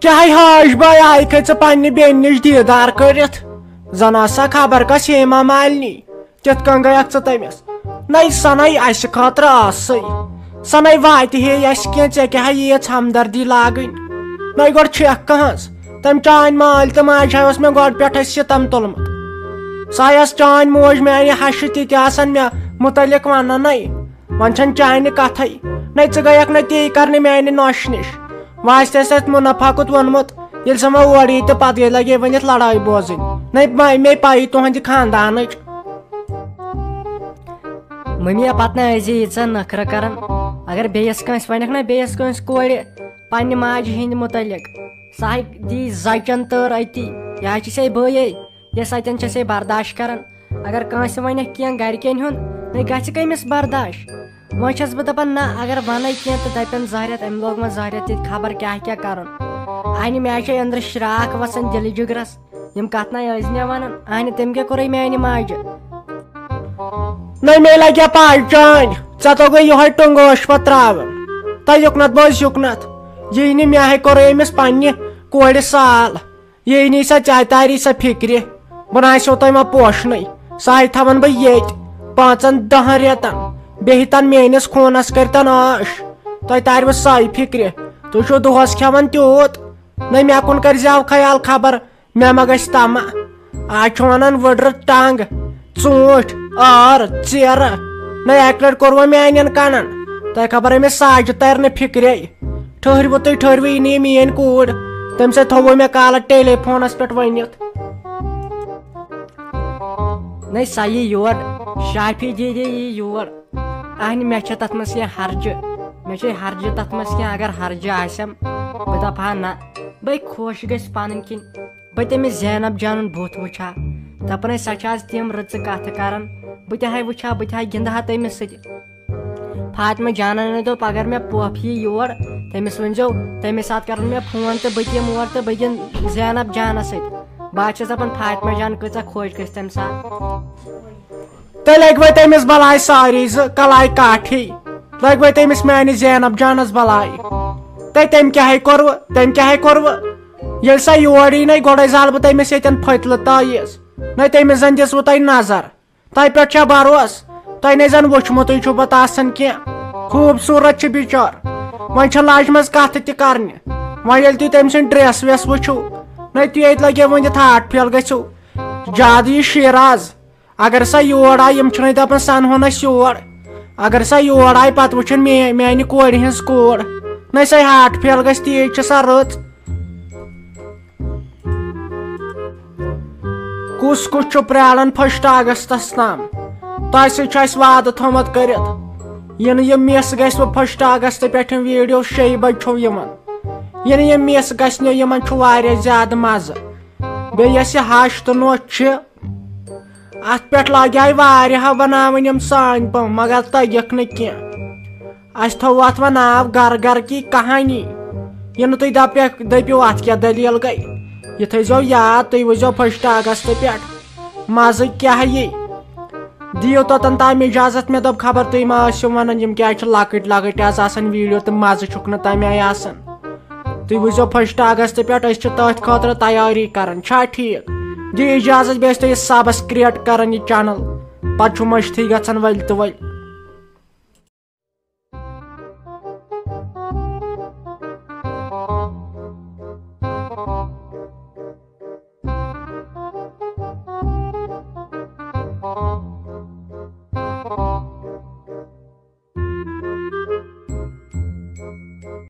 چاہے harsh by I کھژ پنہ بین نش دیدار کرت زن آسا خبر کس ہیما مالنی تت کن گیک ژٕ تٔمِس نئی سنائی اسہ خاطر آسے سنائی وات ہے اس کی ے کیا ییژ ہمدردی لاگن نئی گۄڈٕ چھکھ کہاز تم چان مال تو ماجہ اس میں گۄڈٕ پٮ۪ٹھ ستم تُلمُت سۄ ٲس چان موج میانہِ ہشہِ تہِ تہِ آسان مےٚ متعلق وننٕے وۄنۍ چھنہٕ چانہِ کتھے نئی ژٕ گیکھ نہٕ تی کرنہِ میانہِ نۄشہِ نش واسطے ٲسۍ منافع کُت ووٚنمُت ییٚلہِ سۄ وۄنۍ اورٕ یی تہٕ پتہٕ گٔے لگے ؤنِتھ لڑٲے بوزٕنۍ نئی مے پایی تُہنٛدِ خاندانٕچ ممی پتہٕ نہ ٲسۍ ییٖژاہ نخرٕ کران اگر بیٚیِس کٲنٛسہِ ونکھ نا بیٚیِس کٲنٛسہِ کورِ پننہِ ماجہِ ہٕنٛدِ متعلق سۄ ہیٚکہِ دی زچن تٲر أتی یہِ حظ چھِ ژےٚ بٲیے یۄس اتٮ۪ن چھےٚ ژےٚ برداشت کران اگر کٲنٛسہِ ونکھ کینٛہہ گرِکٮ۪ن ہُنٛد نہ گژھِ کٔمِس برداشت وۄنۍ چھس بہٕ دپان نہ اگر ونَے کینٛہہ تہٕ دپن زہریت أمۍ لوگ وۄنۍ زہریت ییٚتہِ خبر کیٛاہ کیٛاہ کرُن انہِ مےٚ چھِ أنٛدرٕ شراکھ وسان دِلہِ جگرس یِم کتھ نَے ٲسۍ مےٚ ونان انہِ تٔمۍ کیٛاہ کوٚرُے میانہِ ماجہِ نئی مے لگیا پاے چٲنۍ ژےٚ توٚگُے یِہوے ٹنٛگوش پتہٕ تراوُن تۄہہِ یُکنتھ بوز یُکنتھ یی نہٕ مےٚ ہے کوٚر أمِس پننہِ کورِ سال یی نی سۄ ژےٚ تاری سۄ فکرِ بہٕ ناسیو تۄہہِ وۄنۍ پوشنٕے سۄ ہے تھاون بہٕ ییٚتہِ 5-10 رٮ۪تن بیٚیہِ تن میٲنِس خوٗنس کٔرتن عٲش تۄہہِ تارِوٕ سۄے فکرِ تُہۍ چھِو دۄہس کھٮ۪وان تیوٗت نہ مےٚ کُن کٔرزیو خیال خبر مےٚ ما گژھِ تما آز چھُ ونان وٕڈرٕ ٹنگ ژوٗنٹھۍ ٲر ژیرٕ نہ اکہِ لٹہِ کوٚر وۄنۍ میانٮ۪ن کنن تۄہہِ خبر أمِس ساجہِ ترِ نہٕ فکرے ٹھٔہرِوٕ تُہۍ ٹھٔہرِوٕ یہِ نی میٲنۍ کوٗر تمہِ سۭتۍ تھوٚوُ مےٚ کالہٕ ٹیلی فونس پٮ۪ٹھ ؤنِتھ نہ سۄ یی یور شافی دیدی یی یور اہنہِ مےٚ چھِ تتھ منٛز کینٛہہ ہرجہِ مےٚ چھِ ہرجہِ تتھ منٛز کینٛہہ اگر ہرجہِ آسٮ۪م بہٕ دپہٕ ہا نہ بے خۄش گژھِ پنٕنۍ کِنۍ بہٕ تٔمِس زینب جانُن بُتھ وٕچھ ہا دپان ٲسۍ سۄ چھِ آز تِم رٕژٕ کتھٕ کران بہٕ تہِ ہا وٕچھ ہا بہٕ تہِ ہا گنٛدٕ ہا تٔمِس سۭتۍ فاطمہ جانن دوٚپ اگر مےٚ پۄپھ یی یور تٔمِس ؤنۍزیو تمے ساتہٕ کرن مےٚ فون تہٕ بہٕ تہِ یِمہٕ اور تہٕ بہٕ گِنٛدٕ زینب جانس سۭتۍ بہٕ حظ چھس دپان فاطمہ جان کۭژاہ خۄش گژھِ تمہِ ساتہٕ تیٚلہِ لگوٕ تٔمِس بلاے ساری زٕ کلاے کاٹھی لگوٕ تٔمِس میانہِ زینب جانس بلاے تٔمۍ کیٛاہ کوٚروٕ ییٚلہِ سۄ یور یی نَے گۄڈے زالہٕ بہٕ تٔمِس ییٚتٮ۪ن پھٔتلہٕ تٲیٖز نَے تٔمِس زن دِژوٕ تۄہہِ نظر تۄہہِ پٮ۪ٹھ چھا بروس تۄہہِ نَے زن وٕچھمُتٕے چھُ پتہٕ آسان کینٛہہ خوٗبصوٗرت چھُ بِچور وۄنۍ چھِ لاجمژ کتھٕ تہِ کرنہِ وۄنۍ ییٚلہِ تُہۍ تٔمۍ سٕنٛدۍ ڈریس ویس وٕچھِو نَے تُہۍ ییٚتہِ لگیو ؤنِتھ ہاٹ پھیل گژھِو زیادٕ یہِ شیراز اگر سۄ یور آیہِ یِم چھِنَے دپان سنہون أسۍ یور اگر سۄ یور آیہِ پتہٕ وٕچھن میانہِ کورِ ہٕنٛز کوٗر نَے سۄ ہاٹ پھیل گژھِ تیٖژ چھِ سۄ رٕژ کُس کُس چھُ پرٛاران 1 اگستس تام تۄہہِ سۭتۍ چھُ اسہِ وعدٕ تھوٚومُت کٔرِتھ یِنہٕ یہِ مِس گژھِوٕ 1 اگست پٮ۪ٹھ ویٖڈیو 6 بجہِ چھُو یِوان یِنہٕ یہِ مِس گژھِ نہٕ یِمن چھُ واریاہ زیادٕ مزٕ بیٚیہِ یۄس یہِ ہش تہٕ نوٚش چھِ اتھ پٮ۪ٹھ لگیٛاے واریاہو بناوٕنۍ یِم سٲنۍ پٲٹھۍ مگر تٔگِکھ نہٕ کینٛہہ اسہِ تھوٚو اتھ وۄنۍ ناو گھر گھر کی کہانی یِنہٕ تُہۍ دٔپِو اتھ کیٛاہ دٔلیٖل گٔے یہِ تھٲیزیو یاد تُہۍ وٕچھزیو 1 اگست پٮ۪ٹھ مزٕ کیٛاہ یی دِیِو توٚتن تام اجازت مےٚ دوٚپ خبر تُہۍ ما ٲسِو ونان یِم کیٛازِ چھِ لۄکٕٹۍ لۄکٕٹۍ آز آسان ویٖڈیو تہٕ مزٕ چھُکھ نہٕ تمہِ آیہِ آسان تُہۍ وٕچھزیو 1 اگست پٮ۪ٹھ أسۍ چھِ تٔتھۍ خٲطرٕ تیٲری کران چھا ٹھیٖک دِیِو اجازت بیٚیہِ ٲسۍ تُہۍ سبسکرایب کران یہِ چنل پتہٕ چھُ مٔشتھٕے گژھان ؤلۍ تہٕ ؤلۍ